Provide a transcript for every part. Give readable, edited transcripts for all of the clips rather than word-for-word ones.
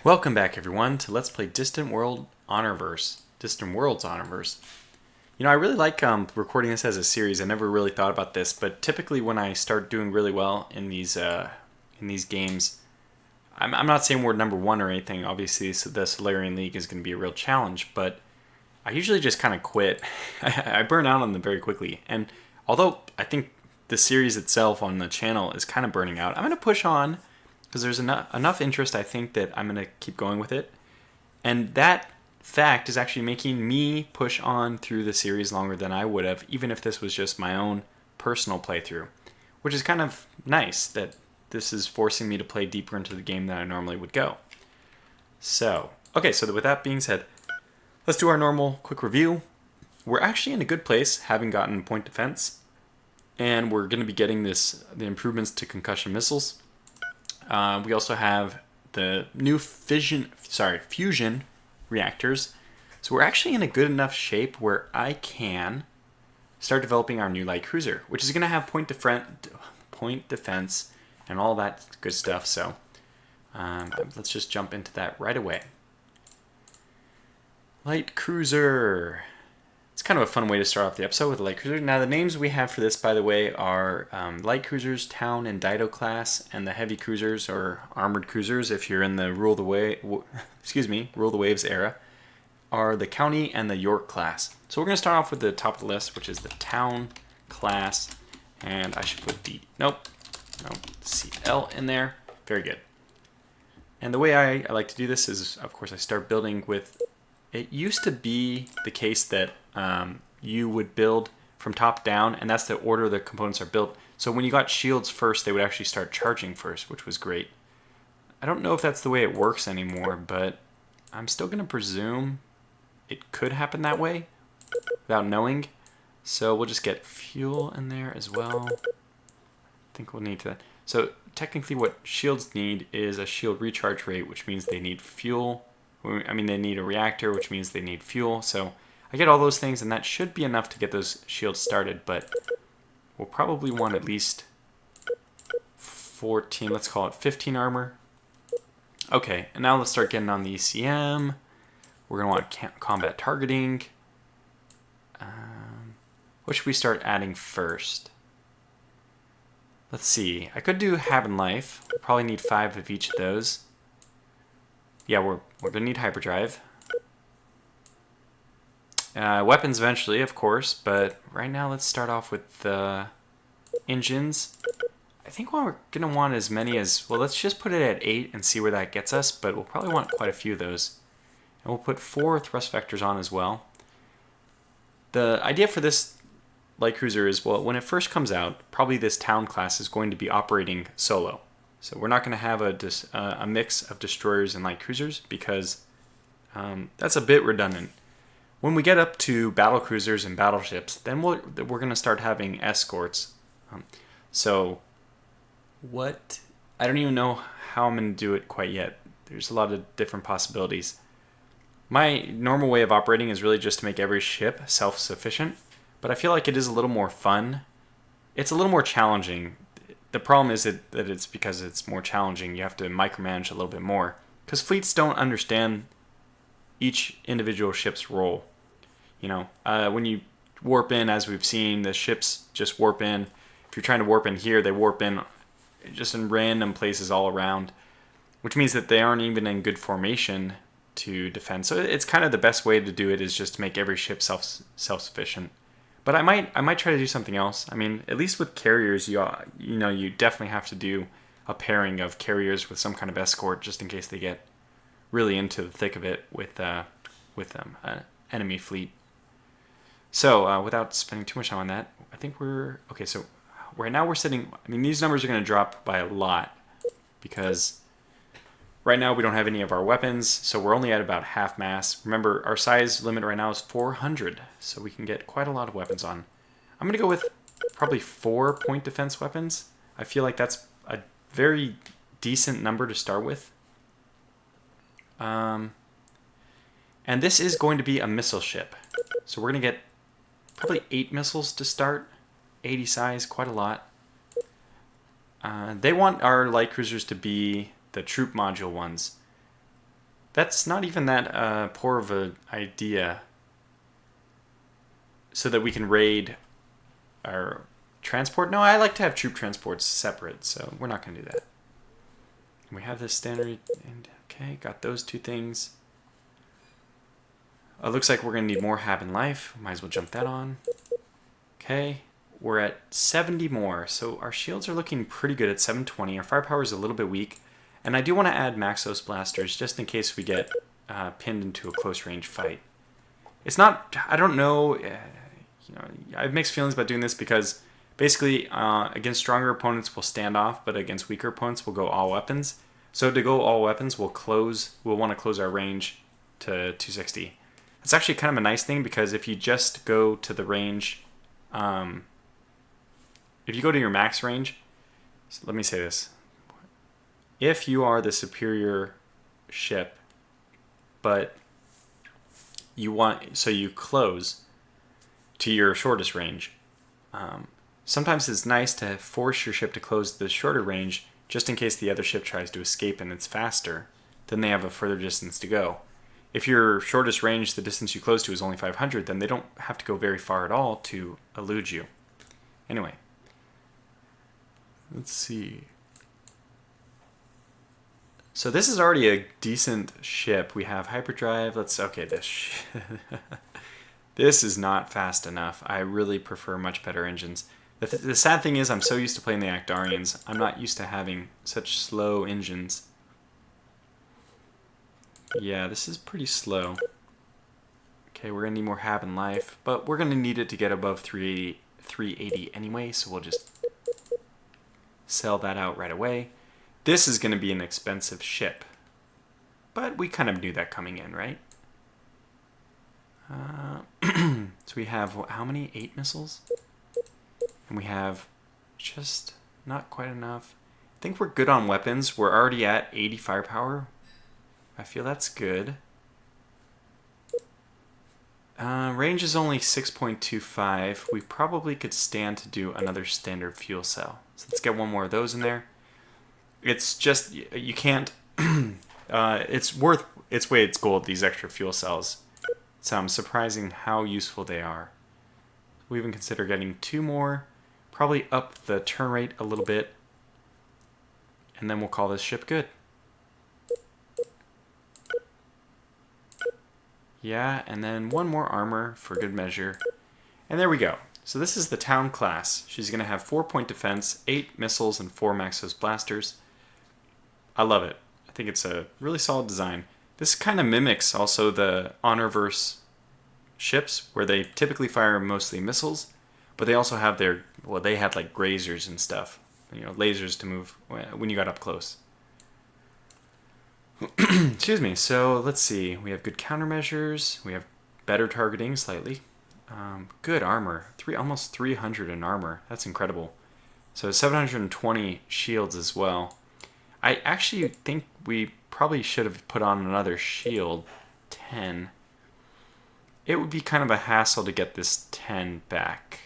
Welcome back, everyone, to Let's Play Distant Worlds Honorverse. You know, I really like recording this as a series. I never really thought about this, but typically when I start doing really well in these games, I'm not saying we're number one or anything. Obviously, the Solarian League is going to be a real challenge, but I usually just kind of quit. I burn out on them very quickly, and although I think the series itself on the channel is kind of burning out, I'm going to push on because there's enough interest, I think, that I'm going to keep going with it. And that fact is actually making me push on through the series longer than I would have, even if this was just my own personal playthrough, which is kind of nice that this is forcing me to play deeper into the game than I normally would go. So, okay, so with that being said, let's do our normal quick review. We're actually in a good place, having gotten point defense, and we're going to be getting the improvements to concussion missiles. We also have the new fusion reactors. So we're actually in a good enough shape where I can start developing our new light cruiser, which is going to have point defense and all that good stuff. So let's just jump into that right away. Light cruiser. It's kind of a fun way to start off the episode with a light cruiser. Now, the names we have for this, by the way, are light cruisers, town, and Dido class, and the heavy cruisers or armored cruisers, if you're in the Rule the Waves era, are the county and the York class. So we're going to start off with the top of the list, which is the town class, and I should put CL in there. Very good. And the way I like to do this is, of course, I start building with. It used to be the case that you would build from top down, and that's the order the components are built. So when you got shields first, they would actually start charging first, which was great. I don't know if that's the way it works anymore, but I'm still going to presume it could happen that way without knowing. So we'll just get fuel in there as well. I think we'll need to. So technically what shields need is a shield recharge rate, which means they need fuel. I mean, they need a reactor, which means they need fuel. So I get all those things, and that should be enough to get those shields started, but we'll probably want at least 14, let's call it 15 armor. Okay, and now let's start getting on the ECM. We're going to want combat targeting. What should we start adding first? Let's see. I could do Having Life. We'll probably need 5 of each of those. Yeah, we're going to need hyperdrive. Weapons eventually, of course, but right now let's start off with the engines. I think what we're going to want as many as, well, let's just put it at 8 and see where that gets us, but we'll probably want quite a few of those. And we'll put 4 thrust vectors on as well. The idea for this light cruiser is, well, when it first comes out, probably this town class is going to be operating solo. So we're not going to have a mix of destroyers and light cruisers because that's a bit redundant. When we get up to battle cruisers and battleships, then we're going to start having escorts. So what? I don't even know how I'm going to do it quite yet. There's a lot of different possibilities. My normal way of operating is really just to make every ship self-sufficient, but I feel like it is a little more fun. It's a little more challenging. The problem is that it's because it's more challenging. You have to micromanage a little bit more because fleets don't understand each individual ship's role. You know, when you warp in, as we've seen, the ships just warp in. If you're trying to warp in here, they warp in just in random places all around, which means that they aren't even in good formation to defend. So it's kind of the best way to do it is just to make every ship self-sufficient. But I might try to do something else. I mean, at least with carriers, you definitely have to do a pairing of carriers with some kind of escort, just in case they get really into the thick of it with enemy fleet. So without spending too much time on that, I think we're okay. So right now we're sitting. I mean, these numbers are going to drop by a lot because right now we don't have any of our weapons, so we're only at about half mass. Remember, our size limit right now is 400, so we can get quite a lot of weapons on. I'm going to go with probably 4 point defense weapons. I feel like that's a very decent number to start with. And this is going to be a missile ship. So we're going to get probably 8 missiles to start. 80 size, quite a lot. They want our light cruisers to be the troop module ones. That's not even that poor of an idea. So that we can raid our transport. No, I like to have troop transports separate, so we're not going to do that. We have this standard. And okay, got those two things. It looks like we're going to need more hab in life. Might as well jump that on. Okay, we're at 70 more, so our shields are looking pretty good at 720. Our firepower is a little bit weak, and I do want to add Maxos blasters just in case we get pinned into a close range fight. It's not, I don't know, I have mixed feelings about doing this because basically against stronger opponents we'll stand off, but against weaker opponents we'll go all weapons. So to go all weapons we'll want to close our range to 260. It's actually kind of a nice thing because if you just go to the range, if you go to your max range, so let me say this. If you are the superior ship, but you close to your shortest range, sometimes it's nice to force your ship to close the shorter range just in case the other ship tries to escape and it's faster, then they have a further distance to go. If your shortest range, the distance you close to, is only 500, then they don't have to go very far at all to elude you. Anyway, let's see. So this is already a decent ship. We have hyperdrive. This is not fast enough. I really prefer much better engines. The sad thing is I'm so used to playing the Actarians, I'm not used to having such slow engines. Yeah, this is pretty slow. Okay, we're going to need more hab in life, but we're going to need it to get above 380 anyway, so we'll just sell that out right away. This is going to be an expensive ship, but we kind of knew that coming in, right? So we have, how many? 8 missiles? And we have just not quite enough. I think we're good on weapons. We're already at 80 firepower. I feel that's good. Range is only 6.25. We probably could stand to do another standard fuel cell. So let's get one more of those in there. It's just, you can't, it's worth its weight its gold, these extra fuel cells. It's surprising how useful they are. We even consider getting 2 more, probably up the turn rate a little bit, and then we'll call this ship good. Yeah, and then 1 more armor for good measure. And there we go. So this is the town class. She's going to have 4-point defense, 8 missiles, and 4 Maxos blasters. I love it. I think it's a really solid design. This kind of mimics also the Honorverse ships, where they typically fire mostly missiles, but they also have their, well, they had like grazers and stuff, lasers to move when you got up close. Excuse me. So let's see. We have good countermeasures. We have better targeting slightly. Good armor. Almost 300 in armor. That's incredible. So 720 shields as well. I actually think we probably should have put on another shield. 10. It would be kind of a hassle to get this 10 back.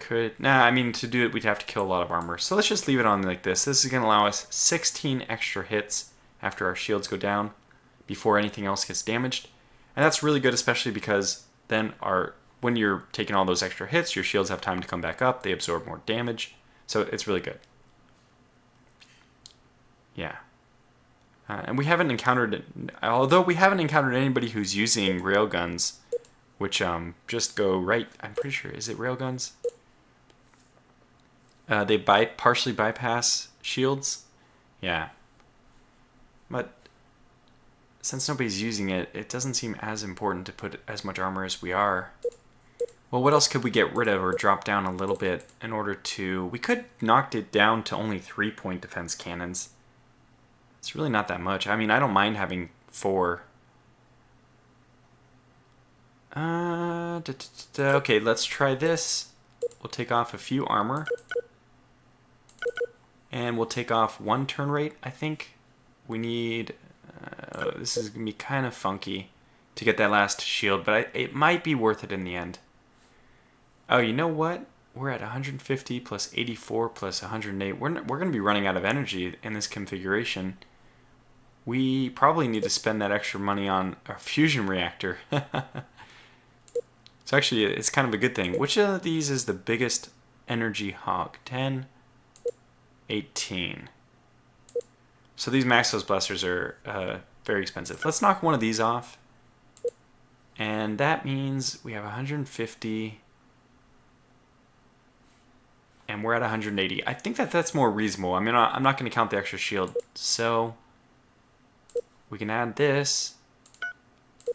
To do it we'd have to kill a lot of armor. So let's just leave it on like this. This is going to allow us 16 extra hits after our shields go down before anything else gets damaged. And that's really good, especially because then when you're taking all those extra hits, your shields have time to come back up. They absorb more damage. So it's really good. Yeah. And we haven't encountered anybody who's using railguns, which just go right, I'm pretty sure, is it railguns? They partially bypass shields. Yeah. But since nobody's using it, it doesn't seem as important to put as much armor as we are. Well, what else could we get rid of or drop down a little bit in order to... We could knock it down to only 3-point defense cannons. It's really not that much. I mean, I don't mind having 4. Okay, let's try this. We'll take off a few armor. And we'll take off 1 turn rate, I think. We need... this is going to be kind of funky to get that last shield, but it might be worth it in the end. Oh, you know what? We're at 150 plus 84 plus 108. We're going to be running out of energy in this configuration. we probably need to spend that extra money on a fusion reactor. So actually, it's kind of a good thing. Which of these is the biggest energy hog? 10, 18. So these Maxos blasters are very expensive. Let's knock one of these off. And that means we have 150. And we're at 180. I think that's more reasonable. I mean, I'm not going to count the extra shield. So we can add this.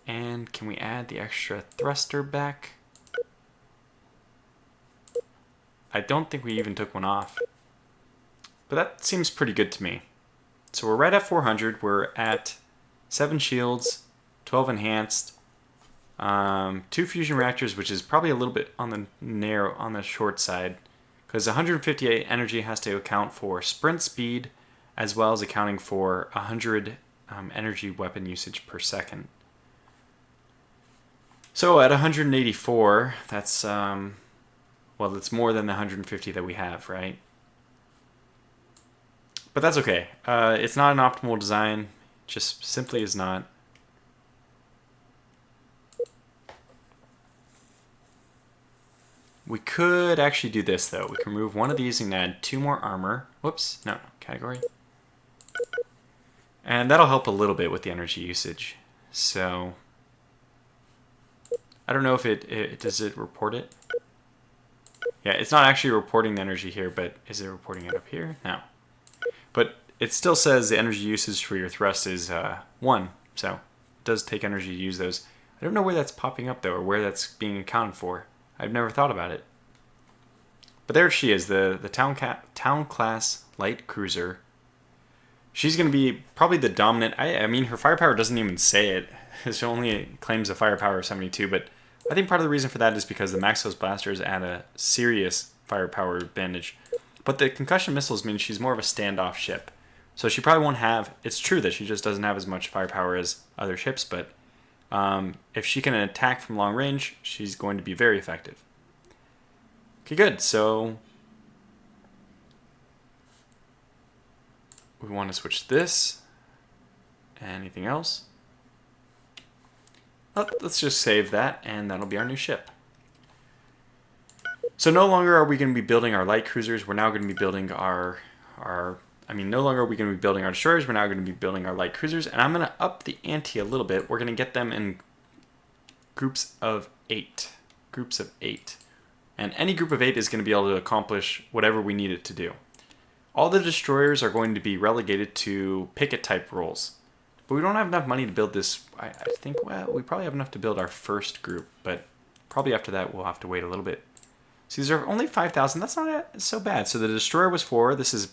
And can we add the extra thruster back? I don't think we even took one off. But that seems pretty good to me. So we're right at 400. We're at 7 shields, 12 enhanced, 2 fusion reactors, which is probably a little bit on the short side. Because 158 energy has to account for sprint speed, as well as accounting for 100 energy weapon usage per second. So at 184, that's, well, it's more than the 150 that we have, right? But that's okay. It's not an optimal design. Just simply is not. We could actually do this, though. We can remove one of these and add 2 more armor. Whoops. No, category. And that'll help a little bit with the energy usage. So I don't know if does it report it? Yeah, it's not actually reporting the energy here, but is it reporting it up here? No. But it still says the energy usage for your thrust is 1, so it does take energy to use those. I don't know where that's popping up, though, or where that's being accounted for. I've never thought about it. But there she is, the town class light cruiser. She's going to be probably the dominant. I mean, her firepower doesn't even say it. She only claims a firepower of 72, but I think part of the reason for that is because the Maxos blasters add a serious firepower advantage. But the concussion missiles mean she's more of a standoff ship. So she probably won't have... It's true that she just doesn't have as much firepower as other ships, but if she can attack from long range, she's going to be very effective. Okay, good. So we want to switch this. Anything else? Let's just save that, and that'll be our new ship. So no longer are we going to be building our light cruisers. We're now going to be building no longer are we going to be building our destroyers. We're now going to be building our light cruisers, and I'm going to up the ante a little bit. We're going to get them in groups of 8. Groups of 8. And any group of 8 is going to be able to accomplish whatever we need it to do. All the destroyers are going to be relegated to picket-type roles. But we don't have enough money to build this. I think, well, we probably have enough to build our first group, but probably after that we'll have to wait a little bit. So these are only 5,000. That's not so bad. So the destroyer was 4. This is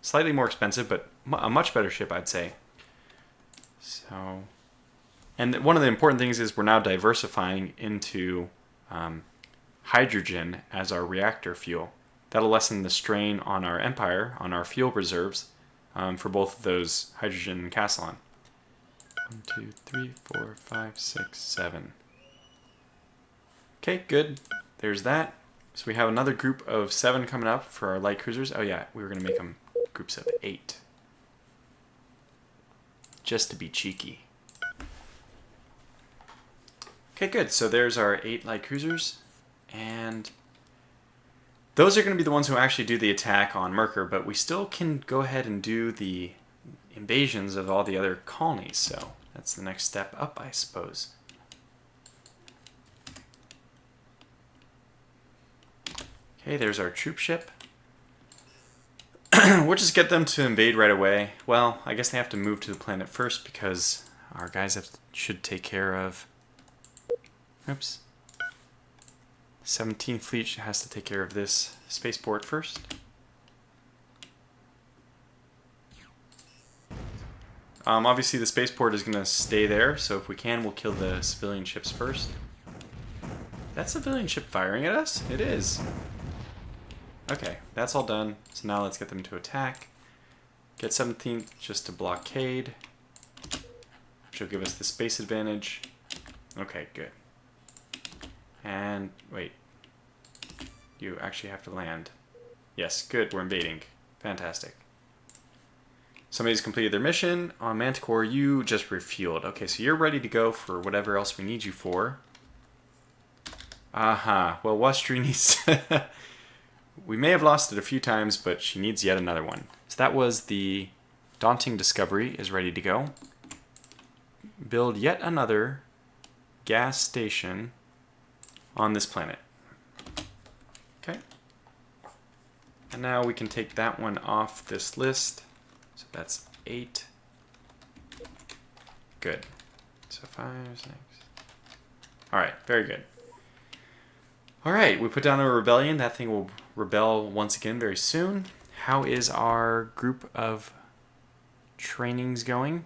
slightly more expensive, but a much better ship, I'd say. So, and one of the important things is we're now diversifying into hydrogen as our reactor fuel. That'll lessen the strain on our Empire, on our fuel reserves, for both of those hydrogen and Castellan. 1, 2, 3, 4, 5, 6, 7. Okay, good. There's that. So we have another group of 7 coming up for our light cruisers. Oh yeah, we were going to make them groups of 8. Just to be cheeky. Okay, good. So there's our 8 light cruisers. And those are going to be the ones who actually do the attack on Merkur, but we still can go ahead and do the invasions of all the other colonies. So that's the next step up, I suppose. Okay, there's our troop ship. We'll just get them to invade right away. Well, I guess they have to move to the planet first because our guys should take care of... Oops. 17th Fleet has to take care of this spaceport first. Obviously the spaceport is going to stay there, so if we can, we'll kill the civilian ships first. That civilian ship firing at us? It is. Okay, that's all done. So now let's get them to attack. Get 17th just to blockade, which will give us the space advantage. Okay, good. And wait, you actually have to land. Yes, good, we're invading. Fantastic. Somebody's completed their mission. On Manticore, you just refueled. Okay, so you're ready to go for whatever else we need you for. Aha. Well, Westry needs... We may have lost it a few times, but she needs yet another one. So that was the Daunting Discovery is ready to go. Build yet another gas station on this planet. Okay. And now we can take that one off this list. So that's 8. Good. So 5, 6. Alright, very good. Alright, we put down a rebellion. That thing will rebel once again very soon. How is our group of trainings going?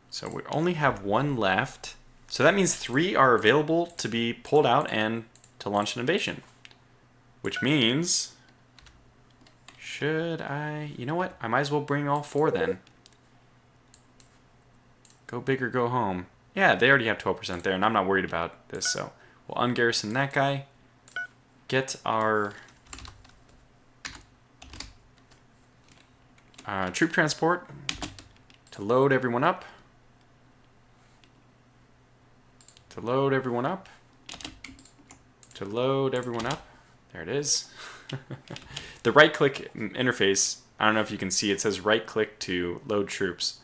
So we only have 1 left. So that means 3 are available to be pulled out and to launch an invasion. Which means... Should I... You know what? I might as well bring all 4 then. Go big or go home. Yeah, they already have 12% there, and I'm not worried about this, so we'll ungarrison that guy. Get our troop transport to load everyone up. To load everyone up. To load everyone up. There it is. The right-click interface, I don't know if you can see, it says right-click to load troops.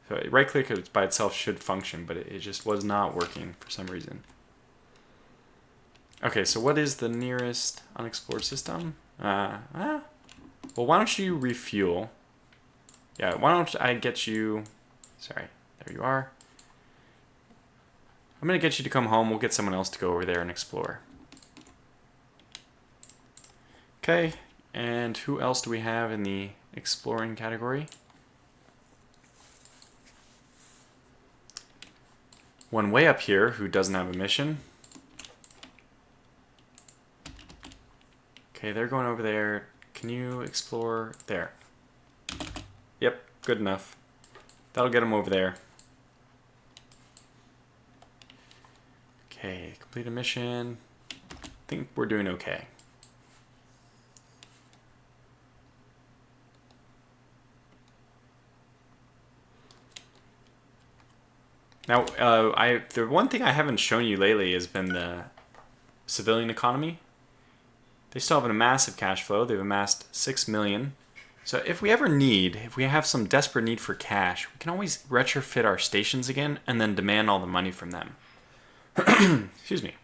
So right-click by itself should function, but it just was not working for some reason. Okay, so what is the nearest unexplored system? Well, why don't you refuel? Yeah, why don't I get you... Sorry, there you are. I'm going to get you to come home. We'll get someone else to go over there and explore. Okay, and who else do we have in the exploring category? One way up here who doesn't have a mission. Okay, they're going over there. Can you explore there? Yep, good enough. That'll get them over there. Okay, complete a mission. I think we're doing okay. Now, the one thing I haven't shown you lately has been the civilian economy. They still have a massive cash flow. They've amassed 6 million. So if we ever need, if we have some desperate need for cash, we can always retrofit our stations again and then demand all the money from them. Excuse me.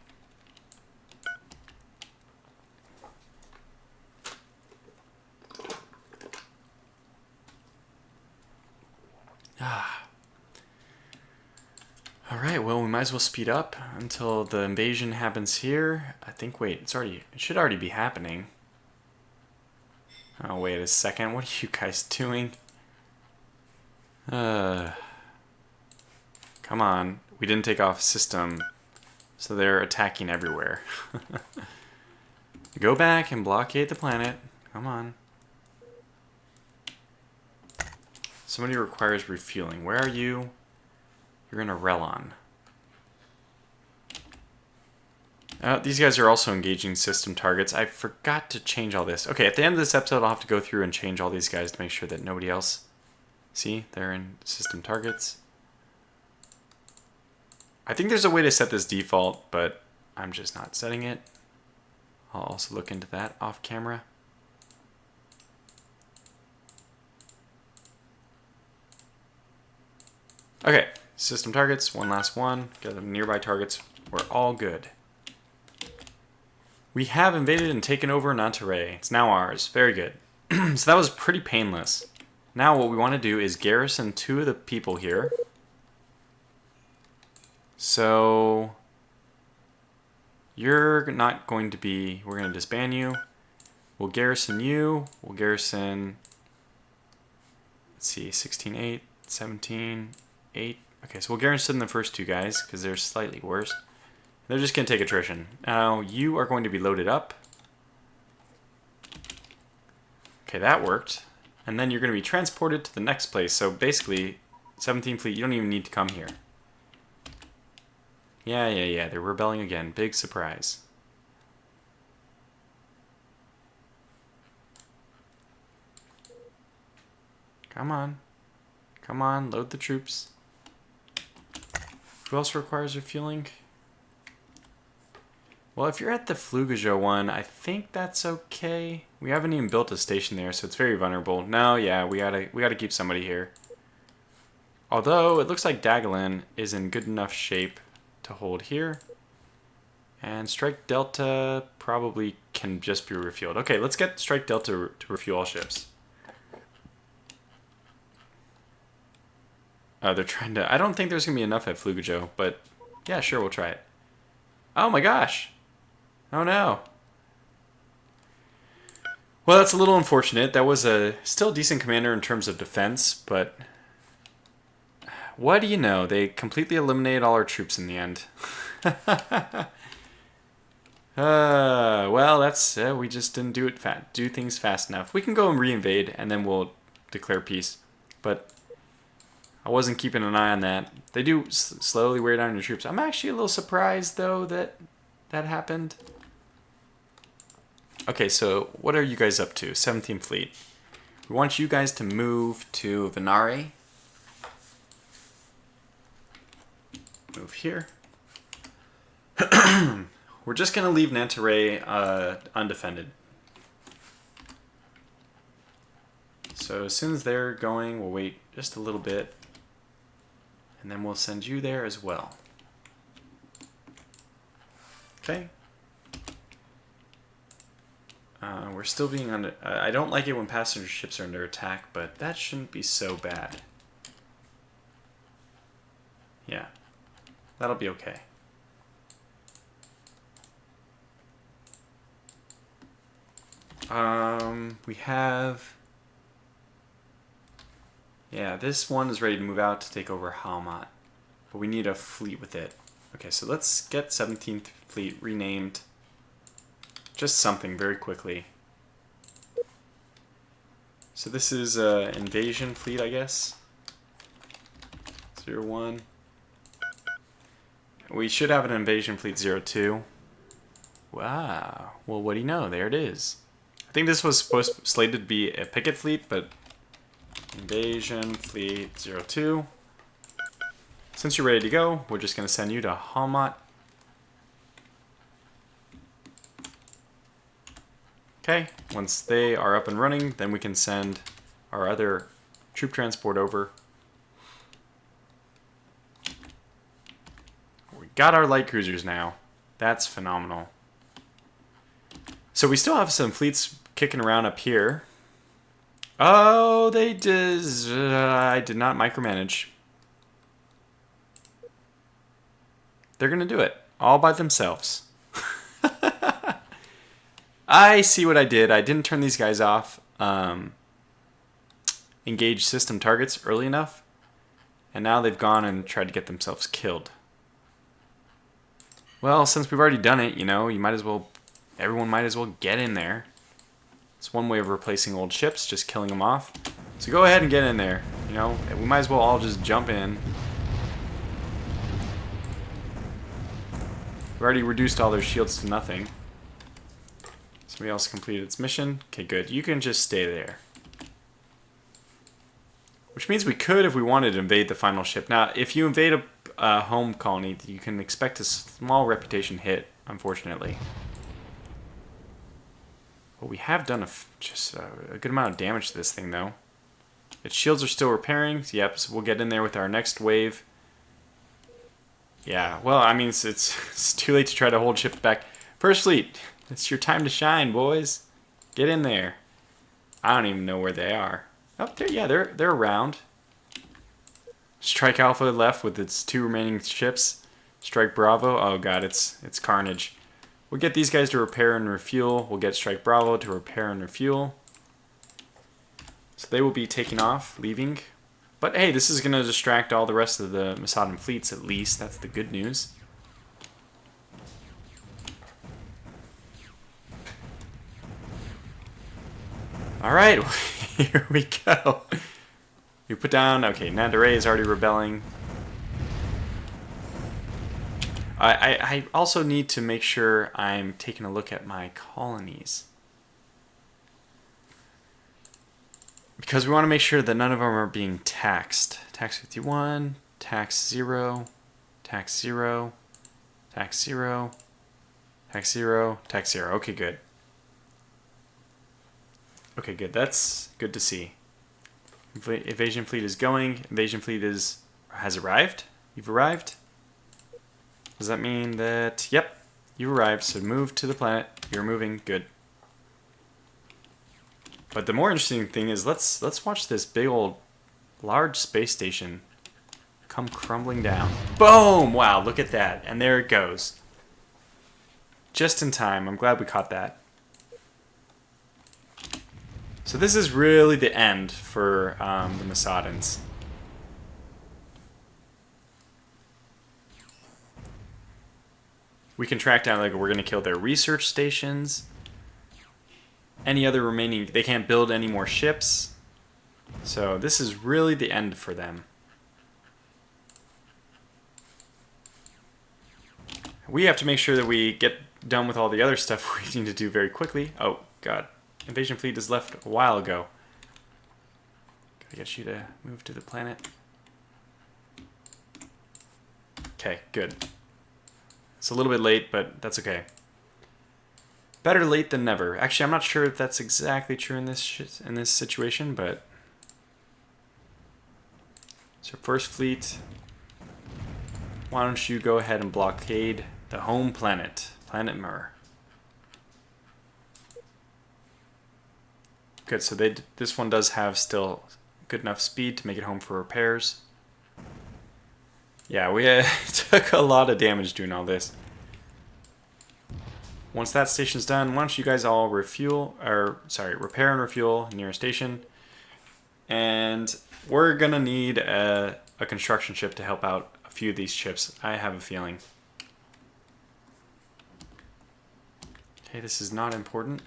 Alright, well, we might as well speed up until the invasion happens here. I think, wait, it should already be happening. Oh, wait a second, what are you guys doing? Come on, we didn't take off system, so they're attacking everywhere. Go back and blockade the planet. Come on. Somebody requires refueling. Where are you? You're in a Relon. These guys are also engaging system targets. I forgot to change all this. Okay, at the end of this episode, I'll have to go through and change all these guys to make sure that nobody else... See, they're in system targets. I think there's a way to set this default, but I'm just not setting it. I'll also look into that off camera. Okay, system targets, one last one. Get the nearby targets. We're all good. We have invaded and taken over Nantaray. It's now ours. Very good. So that was pretty painless. Now what we want to do is garrison 2 of the people here. So you're not going to be... We're going to disband you. We'll garrison you. We'll garrison... Let's see, 16-8, 17-8. Okay, so we'll garrison the first 2 guys because they're slightly worse. They're just going to take attrition. Now, you are going to be loaded up. Okay, that worked. And then you're going to be transported to the next place. So basically, 17th Fleet, you don't even need to come here. Yeah, they're rebelling again. Big surprise. Come on. Come on, load the troops. Who else requires refueling? Well, if you're at the Flugajo one, I think that's okay. We haven't even built a station there, so it's very vulnerable. No, yeah, we gotta keep somebody here. Although, it looks like Dagalin is in good enough shape to hold here. And Strike Delta probably can just be refueled. Okay, let's get Strike Delta to refuel all ships. They're trying to... I don't think there's going to be enough at Flugajo, but yeah, sure, we'll try it. Oh my gosh. Oh no. Well, that's a little unfortunate. That was a still decent commander in terms of defense, but... What do you know? They completely eliminated all our troops in the end. Well, that's... we just didn't do things fast enough. We can go and reinvade, and then we'll declare peace. But... I wasn't keeping an eye on that. They do slowly wear down your troops. I'm actually a little surprised, though, that that happened. Okay, so what are you guys up to? 17th Fleet. We want you guys to move to Venare. Move here. We're just going to leave Nantaray undefended. So as soon as they're going, we'll wait just a little bit. And then we'll send you there as well. Okay. We're still being under... I don't like it when passenger ships are under attack, but that shouldn't be so bad. Yeah. That'll be okay. We have... Yeah, this one is ready to move out to take over Halmat. But we need a fleet with it. Okay, so let's get 17th Fleet renamed. Just something very quickly. So this is an invasion fleet, I guess. 01. We should have an invasion fleet 02. Wow. Well, what do you know? There it is. I think this was slated to be a picket fleet, but... Invasion Fleet 02. Since you're ready to go, we're just going to send you to Halmat. Okay, once they are up and running, then we can send our other troop transport over. We got our light cruisers now. That's phenomenal. So we still have some fleets kicking around up here. Oh, they did. I did not micromanage. They're going to do it all by themselves. I see what I did. I didn't turn these guys off. Engage system targets early enough. And now they've gone and tried to get themselves killed. Well, since we've already done it, you know, you might as well... Everyone might as well get in there. It's one way of replacing old ships, just killing them off. So go ahead and get in there. You know, we might as well all just jump in. We already reduced all their shields to nothing. Somebody else completed its mission. Okay, good. You can just stay there. Which means we could, if we wanted, invade the final ship. Now, if you invade a home colony, you can expect a small reputation hit, unfortunately. Well, we have done just a good amount of damage to this thing, though. Its shields are still repairing. Yep, so we'll get in there with our next wave. Yeah, well, I mean, it's too late to try to hold ships back. First Fleet, it's your time to shine, boys. Get in there. I don't even know where they are. Oh, they're around. Strike Alpha left with its 2 remaining ships. Strike Bravo. Oh god, it's carnage. We'll get these guys to repair and refuel. We'll get Strike Bravo to repair and refuel. So they will be taking off, leaving. But hey, this is going to distract all the rest of the Masadan fleets at least. That's the good news. Alright, here we go. We put down... Okay, Nandaray is already rebelling. I also need to make sure I'm taking a look at my colonies. because we want to make sure that none of them are being taxed. Tax 51, tax 0, tax 0, tax 0, tax 0, tax 0. Okay, good. Okay, good. That's good to see. Invasion fleet is going. Invasion fleet has arrived. You've arrived. Does that mean that, yep, you arrived, so move to the planet. You're moving, good. But the more interesting thing is, let's watch this big old, large space station come crumbling down. Boom! Wow, look at that. And there it goes. Just in time. I'm glad we caught that. So this is really the end for the Masadans. We can track down, like, we're going to kill their research stations. Any other remaining, they can't build any more ships. So this is really the end for them. We have to make sure that we get done with all the other stuff we need to do very quickly. Oh, God. Invasion fleet is left a while ago. Gotta get you to move to the planet. Okay, good. It's a little bit late, but that's okay. Better late than never. Actually, I'm not sure if that's exactly true in this situation, but so first fleet, why don't you go ahead and blockade the home planet, Planet Mir. Good. So this one does have still good enough speed to make it home for repairs. Yeah, we took a lot of damage doing all this. Once that station's done, why don't you guys all repair and refuel near a station. And we're going to need a construction ship to help out a few of these ships, I have a feeling. Okay, this is not important.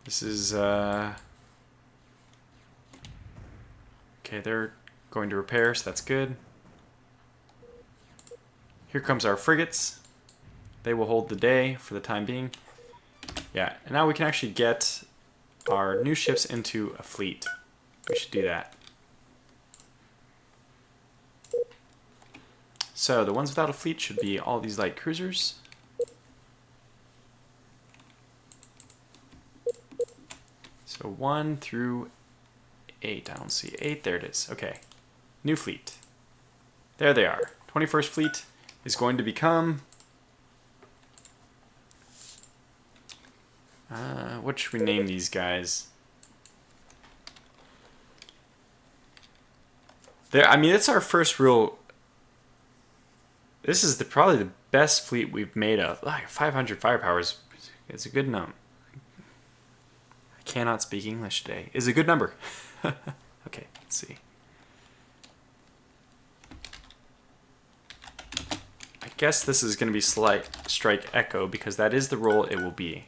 This is, okay, they're going to repair, so that's good. Here comes our frigates. They will hold the day for the time being. Yeah, and now we can actually get our new ships into a fleet. We should do that. So the ones without a fleet should be all these light cruisers. So 1 through 8. I don't see 8. There it is. Okay. New fleet. There they are. 21st fleet is going to become... what should we name these guys? I mean, it's our first real... This is probably the best fleet we've made of. Like 500 firepower is a good number. I cannot speak English today. Is a good number. Okay, let's see. I guess this is going to be Strike Echo because that is the role it will be.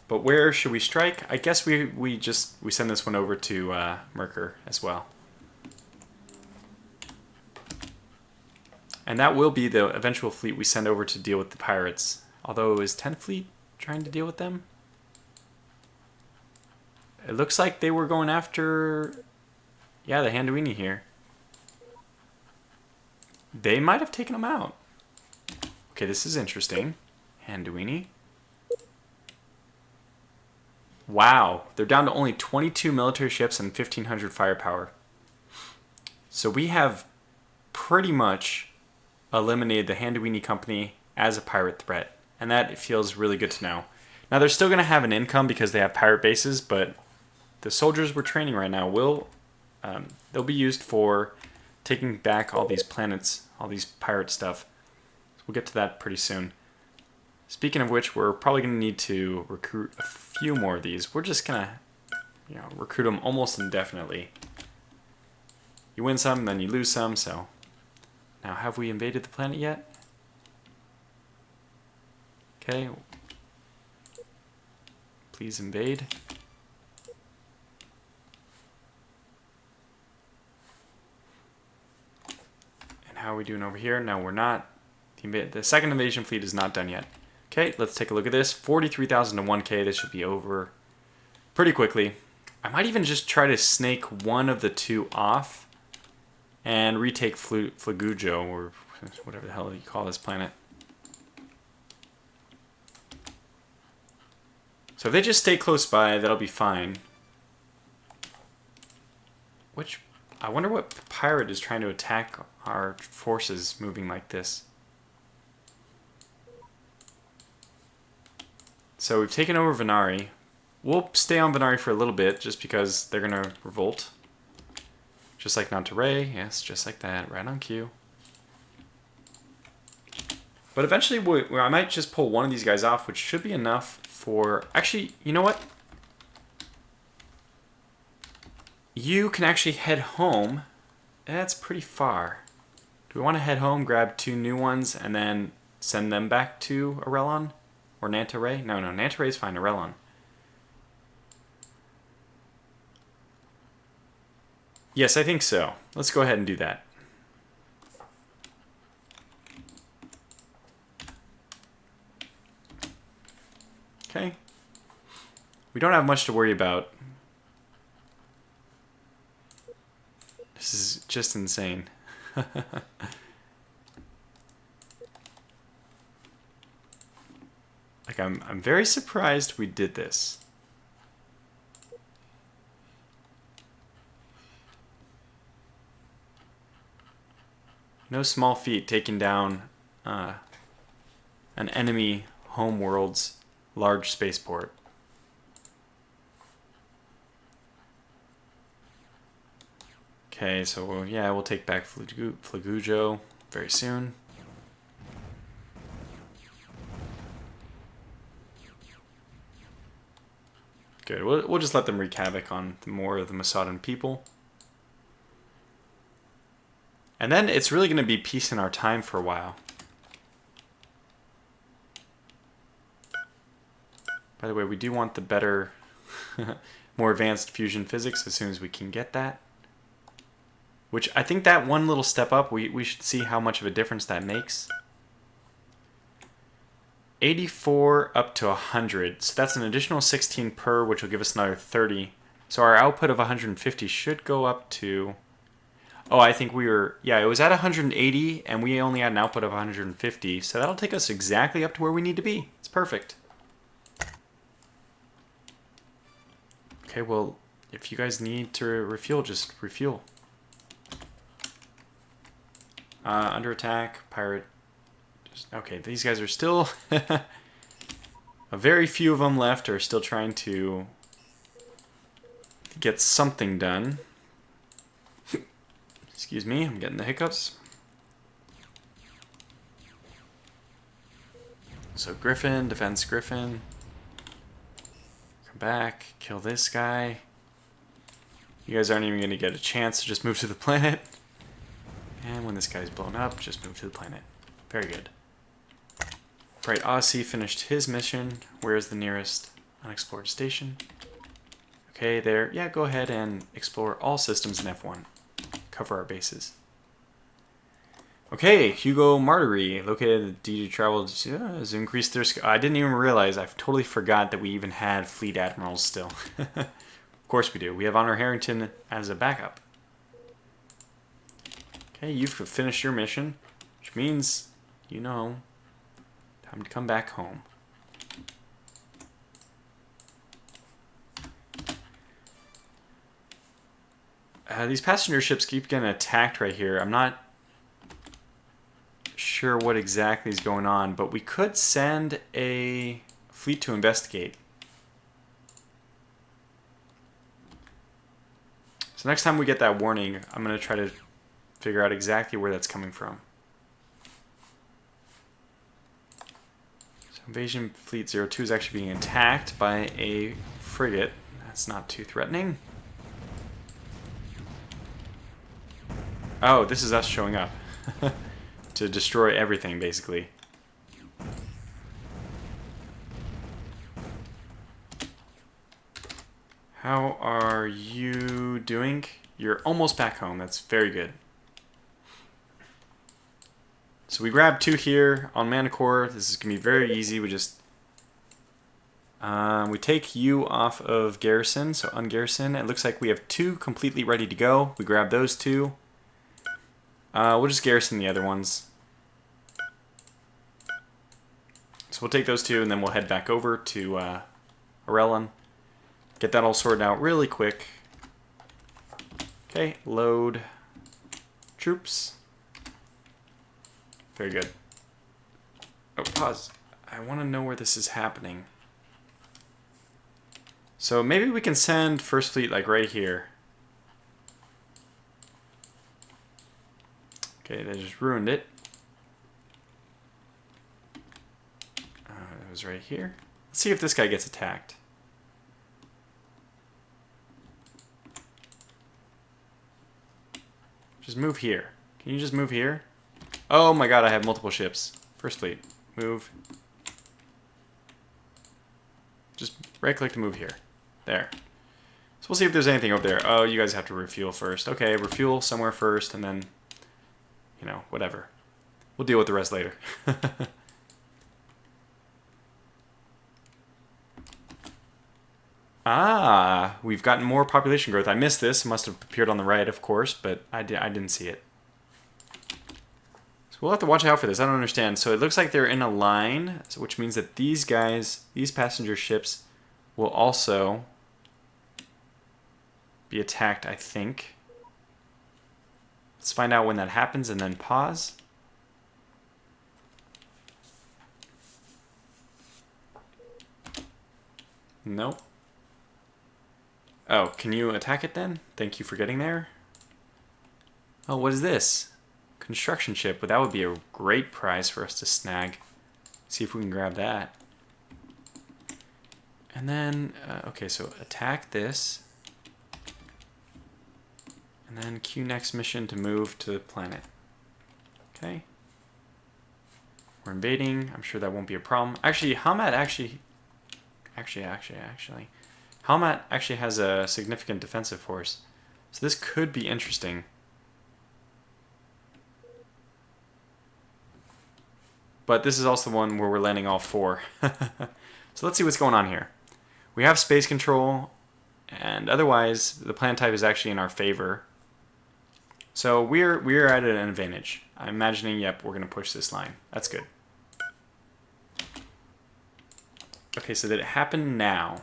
But where should we strike? I guess we send this one over to Merkur as well. And that will be the eventual fleet we send over to deal with the pirates. Although, is 10th Fleet trying to deal with them? It looks like they were going after... Yeah, the Handouini here. They might have taken them out. Okay, this is interesting. Handouini. Wow, they're down to only 22 military ships and 1,500 firepower. So we have pretty much eliminated the Handouini company as a pirate threat. And that feels really good to know. Now, they're still going to have an income because they have pirate bases, but the soldiers we're training right now they'll be used for taking back all these planets, all these pirate stuff. So we'll get to that pretty soon. Speaking of which, we're probably going to need to recruit a few more of these. We're just going to, recruit them almost indefinitely. You win some, then you lose some, so... Now, have we invaded the planet yet? Okay. Please invade. And how are we doing over here? No, we're not. The second invasion fleet is not done yet. Okay, let's take a look at this. 43,000 to 1K. This should be over pretty quickly. I might even just try to snake one of the two off and retake Flagujo, or whatever the hell you call this planet. So if they just stay close by, that'll be fine. Which, I wonder what pirate is trying to attack our forces moving like this. So we've taken over Venari. We'll stay on Venari for a little bit, just because they're going to revolt. Just like Nantaray, yes, just like that, right on cue. But eventually, I might just pull one of these guys off, which should be enough for... Actually, you know what? You can actually head home. That's pretty far. Do we want to head home, grab two new ones, and then send them back to Arelon? Or Nantaray? No, Nantaray's fine, Arelon. Yes, I think so. Let's go ahead and do that. Okay. We don't have much to worry about. This is just insane. Like, I'm very surprised we did this. No small feat taking down an enemy homeworld's large spaceport. Okay, so yeah, we'll take back Flagujo very soon. Good. We'll just let them wreak havoc on more of the Masadan people. And then it's really going to be peace in our time for a while. By the way, we do want the better, more advanced fusion physics as soon as we can get that. Which I think that one little step up, we should see how much of a difference that makes. 84 up to 100. So that's an additional 16 per, which will give us another 30. So our output of 150 should go up to... Oh, I think we were... Yeah, it was at 180, and we only had an output of 150. So that'll take us exactly up to where we need to be. It's perfect. Okay, well, if you guys need to refuel, just refuel. Under attack, pirate... Okay, these guys are still... a very few of them left are still trying to get something done. Excuse me, I'm getting the hiccups. So Griffin, defense Griffin. Come back, kill this guy. You guys aren't even going to get a chance to just move to the planet. And when this guy's blown up, just move to the planet. Very good. Right, Aussie finished his mission. Where's the nearest unexplored station? Okay, there. Yeah, go ahead and explore all systems in F1. Cover our bases. Okay, Hugo Martyry, located at D2 Travel, has increased their... I didn't even realize. I totally forgot that we even had fleet admirals still. Of course we do. We have Honor Harrington as a backup. Okay, you've finished your mission, which means, you know, time to come back home. These passenger ships keep getting attacked right here. I'm not sure what exactly is going on, but we could send a fleet to investigate. So next time we get that warning, I'm going to try to figure out exactly where that's coming from. So Invasion Fleet 02 is actually being attacked by a frigate. That's not too threatening. Oh, this is us showing up to destroy everything, basically. How are you doing? You're almost back home. That's very good. So we grab 2 here on Mana Core. This is going to be very easy. We just... we take you off of Garrison, so ungarrison. It looks like we have 2 completely ready to go. We grab those 2. We'll just garrison the other ones. So we'll take those 2 and then we'll head back over to Arellon. Get that all sorted out really quick. Okay, load troops. Very good. Oh, pause. I want to know where this is happening. So maybe we can send First Fleet like right here. Okay, they just ruined it. It was right here. Let's see if this guy gets attacked. Just move here. Can you just move here? Oh my god, I have multiple ships. First Fleet, move. Just right-click to move here. There. So we'll see if there's anything over there. Oh, you guys have to refuel first. Okay, refuel somewhere first, and then, you know, whatever. We'll deal with the rest later. Ah, we've gotten more population growth. I missed this. Must have appeared on the right, of course, but I didn't see it. So we'll have to watch out for this. I don't understand. So it looks like they're in a line, which means that these guys, these passenger ships, will also be attacked, I think. Let's find out when that happens and then pause. Nope. Oh, can you attack it then? Thank you for getting there. Oh, what is this? Construction ship. But that would be a great prize for us to snag. See if we can grab that. And then, okay, so attack this. And then queue next mission to move to the planet. Okay. We're invading. I'm sure that won't be a problem. Actually, Hamad actually... Halmat actually has a significant defensive force. So this could be interesting. But this is also the one where we're landing all 4. So let's see what's going on here. We have space control, and otherwise the plan type is actually in our favor. So we're at an advantage. I'm imagining, yep, we're going to push this line. That's good. Okay, so did it happen now?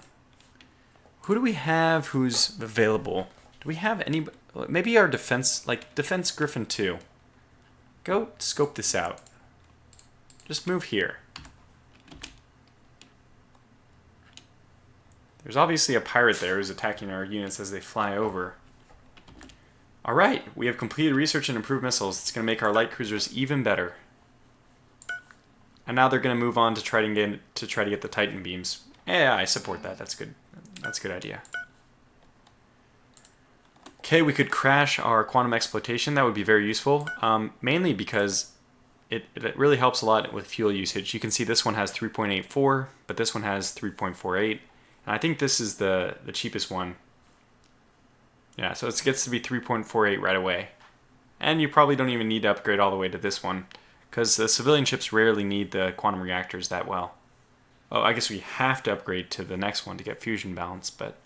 Who do we have who's available? Do we have any... Maybe our defense... Like, Defense Griffin 2. Go scope this out. Just move here. There's obviously a pirate there who's attacking our units as they fly over. Alright, we have completed research and improved missiles. It's going to make our light cruisers even better. And now they're going to move on to try to get the Titan beams. Yeah, I support that. That's good. That's a good idea. Okay, we could crash our quantum exploitation. That would be very useful. Mainly because it really helps a lot with fuel usage. You can see this one has 3.84, but this one has 3.48. And I think this is the cheapest one. Yeah, so it gets to be 3.48 right away. And you probably don't even need to upgrade all the way to this one, because the civilian ships rarely need the quantum reactors that well. Oh, I guess we have to upgrade to the next one to get fusion balance, but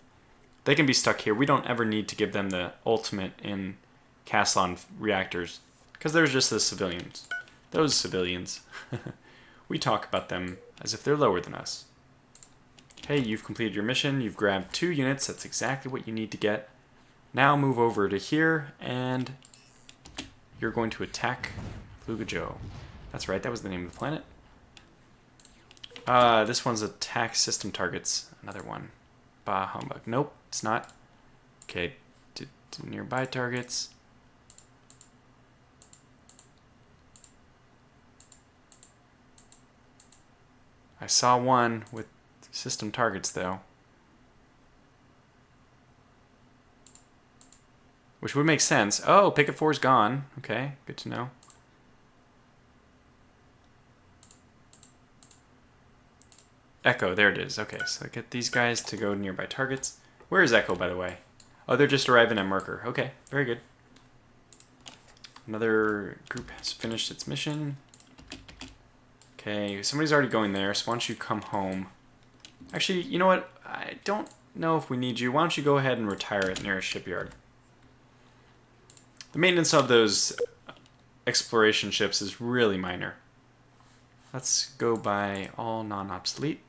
they can be stuck here. We don't ever need to give them the ultimate in Castlon reactors, because they're just the civilians. Those civilians. We talk about them as if they're lower than us. Okay, you've completed your mission. You've grabbed 2 units. That's exactly what you need to get. Now move over to here, and you're going to attack Flugajo. That's right, that was the name of the planet. This one's attack system targets. Another one. Bah humbug. Nope, it's not. Okay, to nearby targets. I saw one with system targets, though. Which would make sense. Oh, Picket 4's gone. Okay, good to know. Echo, there it is. Okay, so get these guys to go nearby targets. Where is Echo, by the way? Oh, they're just arriving at Merkur. Okay, very good. Another group has finished its mission. Okay, somebody's already going there, so why don't you come home? Actually, you know what? I don't know if we need you. Why don't you go ahead and retire it near a shipyard? The maintenance of those exploration ships is really minor. Let's go by all non-obsolete.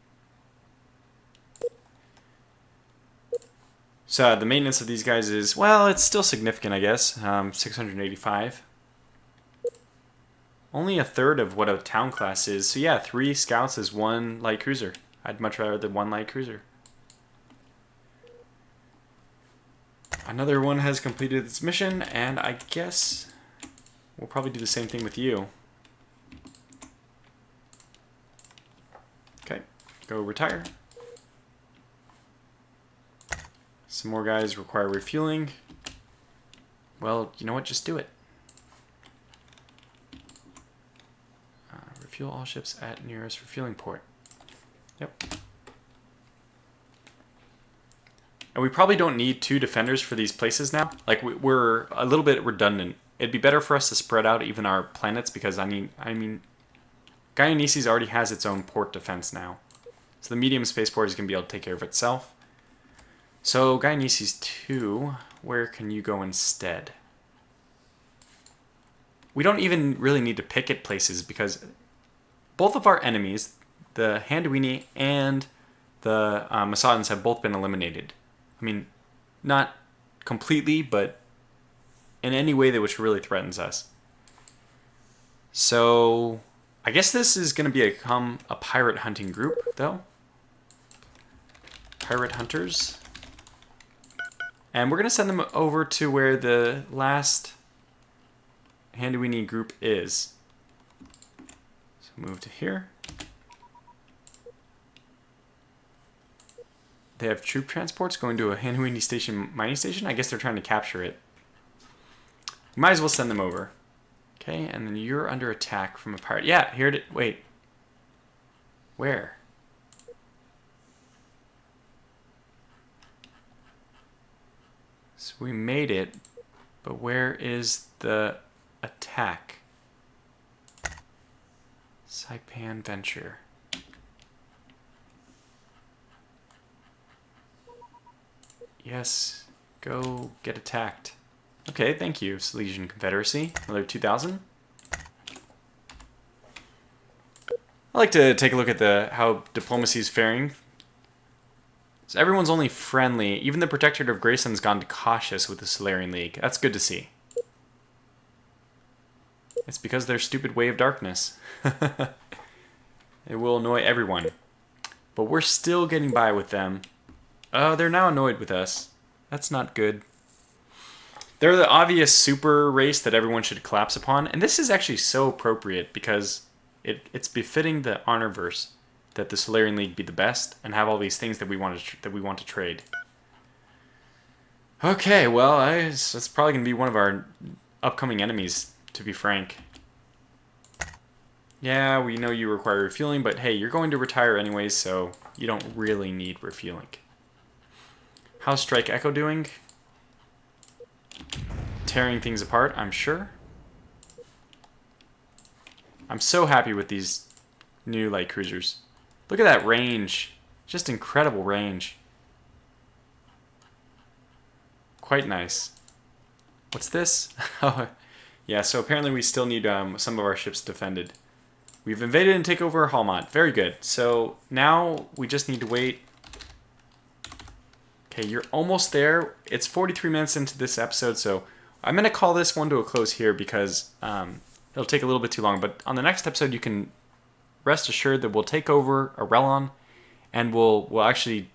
So the maintenance of these guys is, well, it's still significant, I guess. 685. Only a third of what a town class is. So yeah, 3 scouts is 1 light cruiser. I'd much rather than 1 light cruiser. Another one has completed its mission, and I guess we'll probably do the same thing with you. Okay, go retire. Some more guys require refueling. Well, you know what? Just do it. Refuel all ships at nearest refueling port. Yep. And we probably don't need 2 defenders for these places now. Like, we're a little bit redundant. It'd be better for us to spread out even our planets because, I mean, Galaxies already has its own port defense now. So the medium spaceport is going to be able to take care of itself. So, Galaxies 2, where can you go instead? We don't even really need to pick at places because both of our enemies, the Handwini and the Masadans, have both been eliminated. I mean, not completely, but in any way that which really threatens us. So, I guess this is going to become a pirate hunting group, though. Pirate hunters. And we're going to send them over to where the last Handwini group is. So move to here. They have troop transports going to a Handwini station, mining station. I guess they're trying to capture it. We might as well send them over. Okay, and then you're under attack from a pirate. Yeah, here it. Wait. Where? So we made it, but where is the attack? Saipan Venture. Yes, go get attacked. Okay, thank you, Silesian Confederacy. Another 2,000. I like to take a look at how diplomacy is faring. So everyone's only friendly. Even the Protectorate of Grayson's gone cautious with the Solarian League. That's good to see. It's because their stupid way of darkness. It will annoy everyone. But we're still getting by with them. Oh, they're now annoyed with us. That's not good. They're the obvious super race that everyone should collapse upon. And this is actually so appropriate because it's befitting the Honorverse that the Solarian League be the best and have all these things that we want to trade. Okay, well, that's probably going to be one of our upcoming enemies, to be frank. Yeah, we know you require refueling, but hey, you're going to retire anyways, so you don't really need refueling. How's Strike Echo doing? Tearing things apart, I'm sure. I'm so happy with these new light cruisers. Look at that range. Just incredible range. Quite nice. What's this? Yeah, so apparently we still need some of our ships defended. We've invaded and take over Halmont. Very good. So now we just need to wait. Okay, you're almost there. It's 43 minutes into this episode, so I'm going to call this one to a close here because it'll take a little bit too long. But on the next episode, you can rest assured that we'll take over Arelon and we'll actually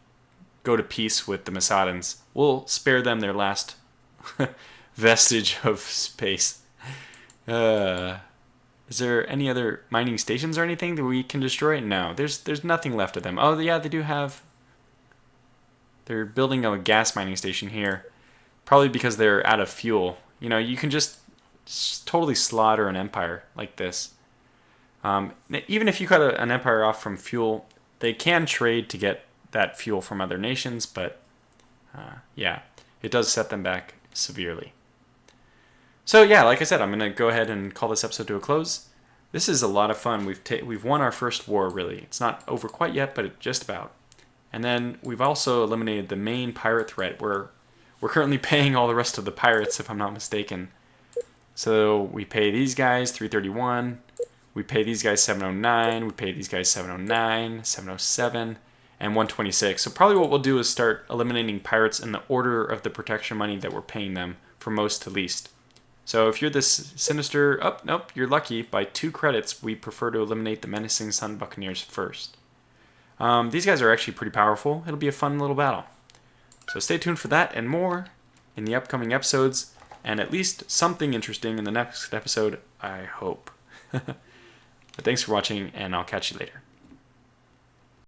go to peace with the Masadans. We'll spare them their last vestige of space. Is there any other mining stations or anything that we can destroy? No, there's nothing left of them. Oh, yeah, they do have... They're building a gas mining station here. Probably because they're out of fuel. You know, you can just totally slaughter an empire like this. Even if you cut an empire off from fuel, they can trade to get that fuel from other nations, but yeah, it does set them back severely. So yeah, like I said, I'm going to go ahead and call this episode to a close. This is a lot of fun. We've won our first war, really. It's not over quite yet, but just about. And then we've also eliminated the main pirate threat. We're currently paying all the rest of the pirates, if I'm not mistaken. So we pay these guys 331. We pay these guys 709. We pay these guys 709, 707, and 126. So probably what we'll do is start eliminating pirates in the order of the protection money that we're paying them, from most to least. So if you're this sinister, oh, nope, you're lucky. By 2 credits, we prefer to eliminate the menacing Sun Buccaneers first. These guys are actually pretty powerful. It'll be a fun little battle. So stay tuned for that and more in the upcoming episodes, and at least something interesting in the next episode, I hope. But thanks for watching, and I'll catch you later.